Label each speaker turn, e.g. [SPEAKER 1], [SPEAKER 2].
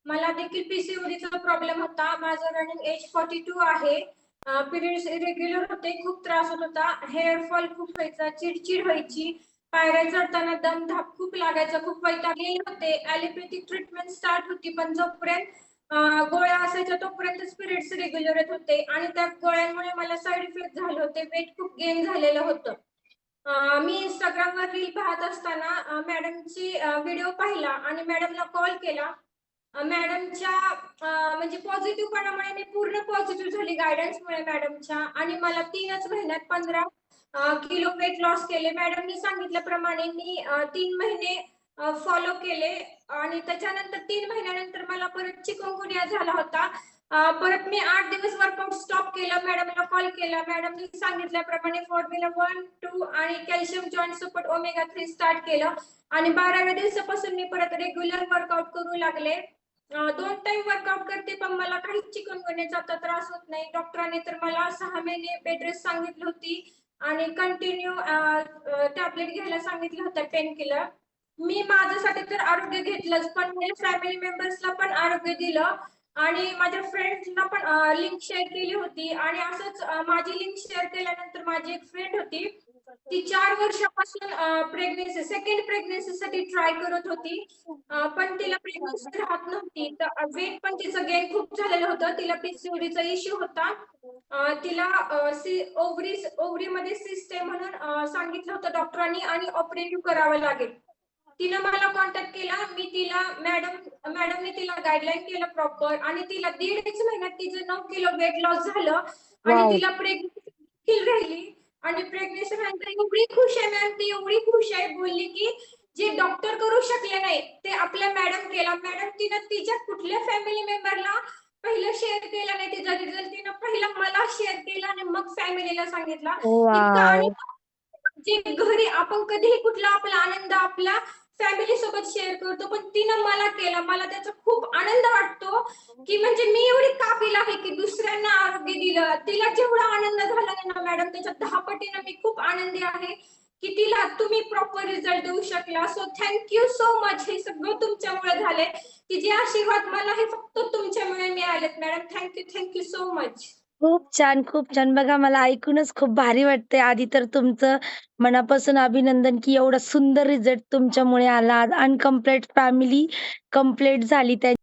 [SPEAKER 1] मला देखील पीसीओडीचा प्रॉब्लेम होता. माझं रनिंग एज 42 आहे. पिरियड्स इरेग्युलर होते. खूप त्रास होत होता. हेअर फॉल खूप व्हायचा, चिडचिड व्हायची. पायऱ्या चढताना दमधाप खूप लागायचा. खूप वैतागलेले होते. ॲलोपॅथिक ट्रीटमेंट स्टार्ट होती, पण जोपर्यंत गोळ्या असायच्या तोपर्यंतच पिरियड्स रेग्युलर येत होते आणि त्या गोळ्यांमुळे मला साईड इफेक्ट झाले होते. वेट खूप गेन झालेलं होतं. मी Instagramवर रील पाहत असताना मॅडमची व्हिडिओ पाहिला आणि मॅडमला कॉल केला. मॅडमच्या म्हणजे पॉझिटिव्हपणामुळे मी पूर्ण पॉझिटिव्ह झाली गाईडन्समुळे मॅडमच्या आणि मला 3च महिन्यात 15 किलो वेट लॉस केले. मॅडमनी सांगितल्याप्रमाणे मी 3 महिने फॉलो केले आणि त्याच्यानंतर 3 महिन्यानंतर मला परत चिकनगुनिया झाला होता. परत मी 8 दिवस वर्कआउट स्टॉप केलं. मॅडमला कॉल केला. मॅडमनी सांगितल्याप्रमाणे फॉर्म्युला 1, 2 आणि calcium joint support omega 3 start केलं आणि 12व्या दिवसापासून मी परत रेग्युलर वर्कआउट करू लागले. 2 टाइम वर्कआउट करते, पण मला काहीच चिकनगुन्याचा आता त्रास होत नाही. डॉक्टरांनी तर मला 6 महिने बेड रेस्ट सांगितली होती आणि कंटिन्यू टॅबलेट घ्यायला सांगितलं होतं, पेन किलर. मी माझ्यासाठी तर आरोग्य घेतलंच, पण माझ्या फॅमिली मेंबर्सला पण आरोग्य दिलं आणि माझ्या फ्रेंड्सना पण लिंक शेअर केली होती आणि असंच माझी लिंक शेअर केल्यानंतर माझी एक फ्रेंड होती. ती 4 वर्षापासून प्रेग्नन्सी सेकंड प्रेग्नन्सीसाठी ट्राय करत होती. पण तिला प्रेग्नन्सी राहत नव्हती. तर वेट पण तिचं गेन खूप झालेलं होतं. तिला पीसीओडीचा इश्यू होता. तिला ओव्हरीमध्ये सिस्ट आहे म्हणून सांगितलं होतं डॉक्टरांनी आणि ऑपरेटिव्ह करावं लागेल. तिनं मला कॉन्टॅक्ट केला. मी तिला मॅडमने तिला गाईडलाईन केलं प्रॉपर आणि तिला 1.5 महिन्यात तिचं 9 किलो वेट लॉस झालं आणि
[SPEAKER 2] वॉव!
[SPEAKER 1] तिला प्रेग्नन्सी राहिली आणि प्रेग्नन्सी नंतर एवढी खुश आहे मॅम, ती एवढी खुश आहे, बोलली की जे डॉक्टर करू शकले नाही ते आपल्या मॅडम केला. मॅडम तिनं तिच्या कुठल्या फॅमिली मेंबरला पहिलं शेअर केलं नाही. तिचा रिझल्ट तिनं पहिला मला शेअर केला आणि मग फॅमिलीला सांगितला. इतका आणि
[SPEAKER 2] वॉव!
[SPEAKER 1] जे घरी आपण कधीही कुठला आपला आनंद आपल्या फॅमिली सोबत शेअर करतो, पण तिनं मला केला. मला त्याचा खूप आनंद वाटतो की म्हणजे मी एवढी काबिल आहे की दुसऱ्यांना आरोग्य दिलं. तिला जेवढा आनंद झाला ना मॅडम, त्याच्या 10 पटीनं मी खूप आनंदी आहे की तिला तुम्ही प्रॉपर रिझल्ट देऊ शकला. So thank you so much. हे सगळं तुमच्यामुळे झाले की जे आशीर्वाद मला हे फक्त तुमच्यामुळे मिळालेत मॅडम. Thank you so much.
[SPEAKER 2] खूप छान, खूप छान. बघा मला ऐकूनच खूप भारी वाटतंय. आधी तर तुमचं मनापासून अभिनंदन, की एवढा सुंदर रिझल्ट तुमच्यामुळे आला. अनकम्प्लीट फॅमिली कंप्लीट झाली.